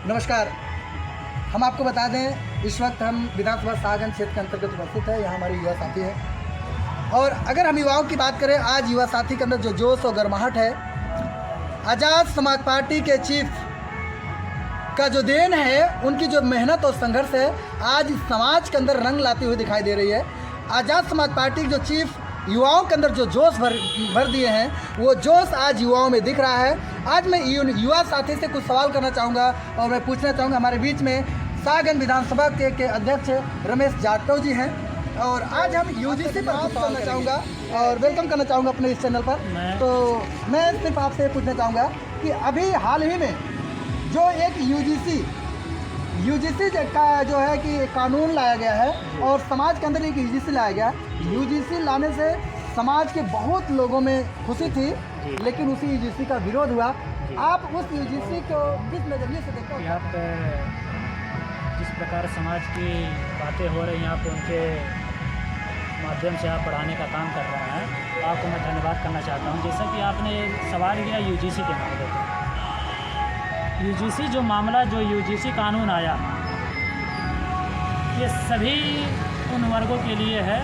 नमस्कार। हम आपको बता दें, इस वक्त हम विधानसभा सागन क्षेत्र के अंतर्गत उपस्थित है। यहाँ हमारे युवा साथी है और अगर हम युवाओं की बात करें, आज युवा साथी के अंदर जो जोश और गर्माहट है, आज़ाद समाज पार्टी के चीफ का जो देन है, उनकी जो मेहनत और संघर्ष है, आज इस समाज के अंदर रंग लाती हुई दिखाई दे रही है। आज़ाद समाज पार्टी के जो चीफ युवाओं के अंदर जो जोश भर दिए हैं, वो जोश आज युवाओं में दिख रहा है। आज मैं युवा साथी से कुछ सवाल करना चाहूँगा और मैं पूछना चाहूँगा। हमारे बीच में सागन विधानसभा के अध्यक्ष रमेश जाटव जी हैं और आज हम यूजीसी पर बात करना चाहूँगा और वेलकम करना चाहूँगा अपने इस चैनल पर। तो मैं सिर्फ आपसे पूछना चाहूँगा कि अभी हाल ही में जो एक यूजीसी का जो है कि कानून लाया गया है और समाज के अंदर एक यूजीसी लाया गया है। यूजीसी लाने से समाज के बहुत लोगों में खुशी थी, लेकिन उसी यूजीसी का विरोध हुआ। आप उस यूजीसी को किस नज़रिए से देखते हैं? आप जिस प्रकार समाज की बातें हो रही हैं, आप उनके माध्यम से आप बढ़ाने का काम कर रहे हैं, आपको मैं धन्यवाद करना चाहता हूं। जैसा कि आपने सवाल किया यूजीसी के मामले पर, यूजीसी जो मामला, जो यूजीसी कानून आया, ये सभी उन वर्गों के लिए है।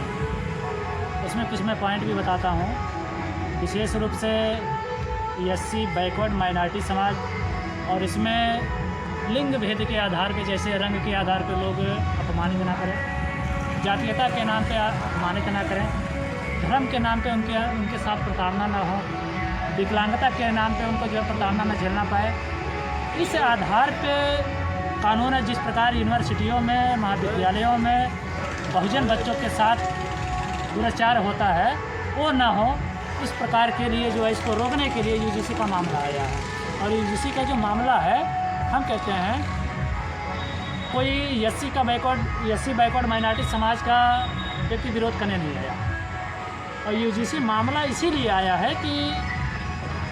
उसमें कुछ मैं पॉइंट भी बताता हूँ। विशेष रूप से एससी, बैकवर्ड, माइनॉरिटी समाज, और इसमें लिंग भेद के आधार पे, जैसे रंग के आधार पे लोग अपमानित ना करें, जातीयता के नाम पे अपमानित ना करें, धर्म के नाम पे उनके साथ प्रताड़ना ना हो, विकलांगता के नाम पे उनको जो प्रताड़ना न झेलना पाए। इस आधार पे कानून है। जिस प्रकार यूनिवर्सिटियों में, महाविद्यालयों में बहुजन बच्चों के साथ दुराचार होता है, वो ना हो, इस प्रकार के लिए जो है, इसको रोकने के लिए यूजीसी का मामला आया है। और यूजीसी का जो मामला है, हम कहते हैं कोई एससी बैकवर्ड माइनॉरिटी समाज का व्यक्ति विरोध करने नहीं आया। और यूजीसी मामला इसीलिए आया है कि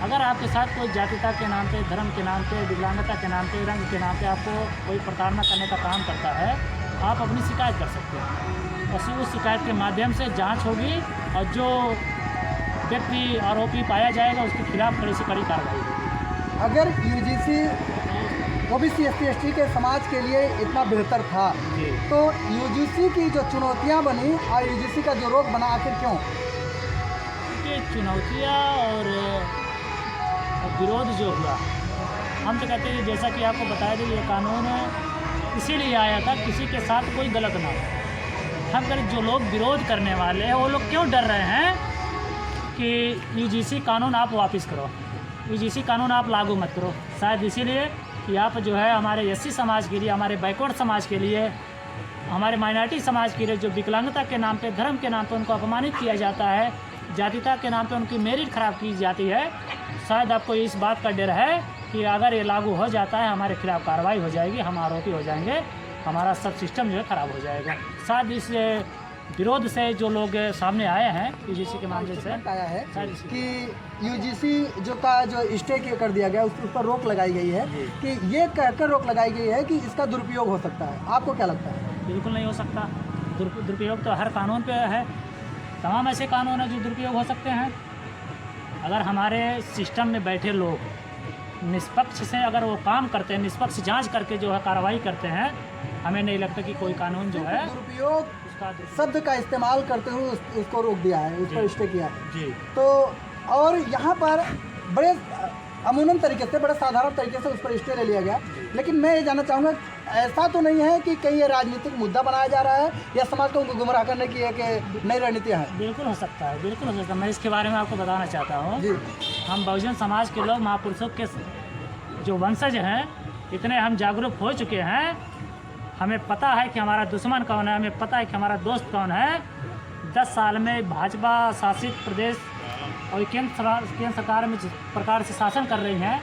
अगर आपके साथ कोई जातीयता के नाम पे, धर्म के नाम पे, विकलांगता के नाम पे, रंग के नाम पे आपको कोई प्रताड़ना करने का काम करता है, आप अपनी शिकायत कर सकते हैं। और उस शिकायत के माध्यम से जांच होगी और जो व्यक्ति आरोपी पाया जाएगा, उसके खिलाफ कड़ी से कड़ी कार्रवाई होगी। अगर यूजीसी ओबीसी, एससी, एसटी के समाज के लिए इतना बेहतर था, तो यूजीसी की जो चुनौतियाँ बनी और यूजीसी का जो रोक बना, आखिर क्यों? ये चुनौतियाँ और विरोध जो हुआ, हम तो कहते हैं, जैसा कि आपको बताया था, ये कानून इसीलिए आया था किसी के साथ कोई गलत ना हो। हम करें, जो लोग विरोध करने वाले हैं, वो लोग क्यों डर रहे हैं कि यूजीसी कानून आप वापस करो, यूजीसी कानून आप लागू मत करो। शायद इसीलिए कि आप जो है हमारे एससी समाज के लिए, हमारे बैकवर्ड समाज के लिए, हमारे माइनॉरिटी समाज के लिए, जो विकलांगता के नाम पे, धर्म के नाम पे उनको अपमानित किया जाता है, जातीयता के नाम पे उनकी मेरिट ख़राब की जाती है, शायद आपको इस बात का डर है कि अगर ये लागू हो जाता है, हमारे खिलाफ कार्रवाई हो जाएगी, हम आरोपी हो जाएंगे, हमारा सब सिस्टम जो है ख़राब हो जाएगा। शायद इस विरोध से जो लोग सामने आए हैं यूजीसी के मामले से आया है कि यूजीसी जो स्टे कर दिया गया, उस पर रोक लगाई गई है कि ये कहकर रोक लगाई गई है कि इसका दुरुपयोग हो सकता है। आपको क्या लगता है? बिल्कुल नहीं हो सकता। दुरुपयोग तो हर कानून पे है। तमाम ऐसे कानून हैं जो दुरुपयोग हो सकते हैं। अगर हमारे सिस्टम में बैठे लोग निष्पक्ष से अगर वो काम करते हैं, निष्पक्ष जांच करके जो है कार्रवाई करते हैं, हमें नहीं लगता कि कोई कानून जो है दुरुपयोग शब्द का इस्तेमाल करते हुए उसको रोक दिया है, उस पर स्टे किया है जी। तो और यहाँ पर बड़े अमूमन तरीके से, बड़े साधारण तरीके से उस पर स्टे ले लिया गया। लेकिन मैं ये जानना चाहूँगा, ऐसा तो नहीं है कि कहीं ये राजनीतिक मुद्दा बनाया जा रहा है या समाज को उनको गुमराह करने की एक नई रणनीतियाँ हैं? बिल्कुल हो सकता है, बिल्कुल हो सकता है। मैं इसके बारे में आपको बताना चाहता हूँ। हम बहुजन समाज के लोग, महापुरुषों के जो वंशज हैं, इतने हम जागरूक हो चुके हैं। हमें पता है कि हमारा दुश्मन कौन है, हमें पता है कि हमारा दोस्त कौन है। 10 साल में भाजपा शासित प्रदेश और केंद्र सरकार में जिस प्रकार से शासन कर रही हैं,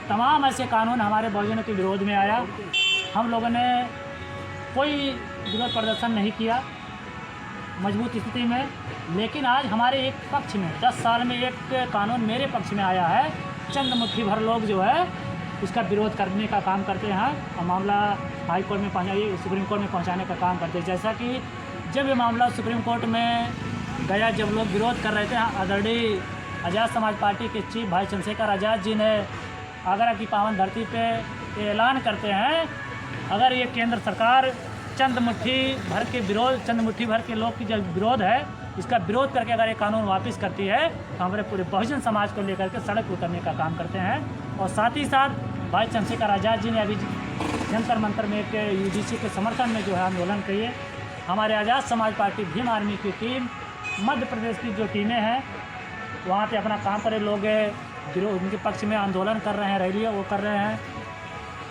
तमाम ऐसे कानून हमारे बहुजनों के विरोध में आया। हम लोगों ने कोई विरोध प्रदर्शन नहीं किया मजबूत स्थिति में, लेकिन आज हमारे एक पक्ष में 10 साल में एक कानून मेरे पक्ष में आया है। चंद मुट्ठी भर लोग जो है उसका विरोध करने का काम करते हैं और मामला हाई कोर्ट में सुप्रीम कोर्ट में पहुंचाने का काम करते हैं। जैसा कि जब ये मामला सुप्रीम कोर्ट में गया, जब लोग विरोध कर रहे थे, आदरणीय आज़ाद समाज पार्टी के चीफ भाई चंद्रशेखर आज़ाद जी ने आगरा की पावन धरती पे ये ऐलान करते हैं, अगर ये केंद्र सरकार चंद मुट्ठी भर के लोग की जो विरोध है, इसका विरोध करके अगर ये कानून वापस करती है तो हमारे पूरे बहुजन समाज को लेकर के सड़क पर उतरने का काम करते हैं। और साथ ही साथ भाई चंद्रशेखर आज़ाद जी ने अभी जंतर मंतर में एक यूजीसी के समर्थन में जो है आंदोलन किए। हमारे आज़ाद समाज पार्टी भीम आर्मी की टीम, मध्य प्रदेश की जो टीमें हैं वहाँ पे अपना काम करे, लोग उनके पक्ष में आंदोलन कर रहे हैं, रैली वो कर रहे हैं,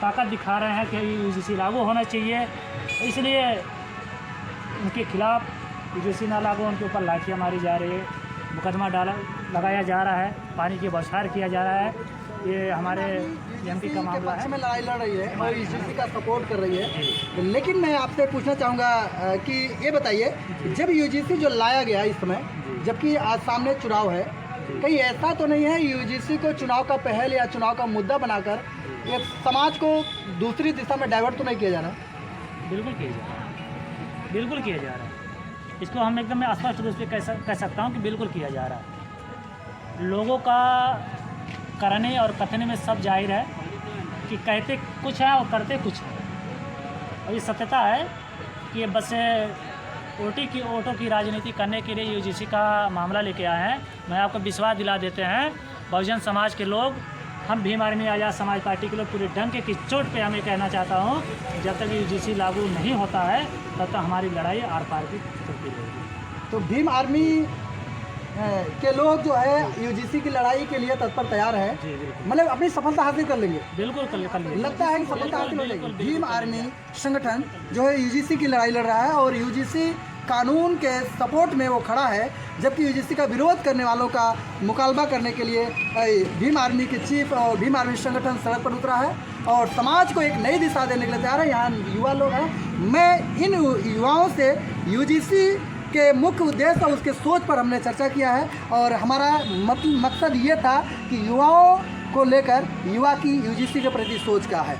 ताकत दिखा रहे हैं कि यूजीसी लागू होना चाहिए। इसलिए उनके खिलाफ यूजीसी ना लागू, उनके ऊपर लाठियाँ मारी जा रही है, मुकदमा लगाया जा रहा है, पानी की बौछार किया जा रहा है। ये हमारे एमपी का मामला है। में लड़ाई लड़ रही है और यूजीसी का सपोर्ट कर रही है। लेकिन मैं आपसे पूछना चाहूँगा कि ये बताइए, जब यूजीसी जो लाया गया इस समय, जबकि आज सामने चुनाव है, कहीं ऐसा तो नहीं है यूजीसी को चुनाव का पहल या चुनाव का मुद्दा बनाकर एक समाज को दूसरी दिशा में डाइवर्ट तो नहीं किया जा रहा? बिल्कुल किया जा रहा है, बिल्कुल किया जा रहा है। इसको हम एकदम स्पष्ट रूप से कह सकता हूँ कि बिल्कुल किया जा रहा है। लोगों का करने और कथने में सब जाहिर है कि कहते कुछ है और करते कुछ है। और ये सत्यता है कि ये बस ओटो की राजनीति करने के लिए यूजीसी का मामला लेके आए हैं। मैं आपको विश्वास दिला देते हैं, बहुजन समाज के लोग, हम भीम आर्मी आज़ाद समाज पार्टी के लोग पूरे डंके की चोट पे हमें कहना चाहता हूँ, जब तक यूजीसी लागू नहीं होता है तब तक हमारी लड़ाई आर पार की चलती रहेगी। तो भीम आर्मी के लोग जो है यूजीसी की लड़ाई के लिए तत्पर तैयार है, मतलब अपनी सफलता हासिल कर लेंगे। बिल्कुल कर लेंगे, लगता है कि सफलता हासिल हो जाएगी। भीम आर्मी संगठन जो है यूजीसी की लड़ाई लड़ रहा है और यूजीसी कानून के सपोर्ट में वो खड़ा है, जबकि यूजीसी का विरोध करने वालों का मुकालबा करने के लिए भीम आर्मी के चीफ और भीम आर्मी संगठन सड़क पर उतरा है और समाज को एक नई दिशा देने के लिए तैयार है। यहाँ युवा लोग हैं। मैं इन युवाओं से यूजीसी के मुख्य उद्देश्य और उसके सोच पर हमने चर्चा किया है और हमारा मकसद ये था कि युवाओं को लेकर युवा की यूजीसी के प्रति सोच क्या है।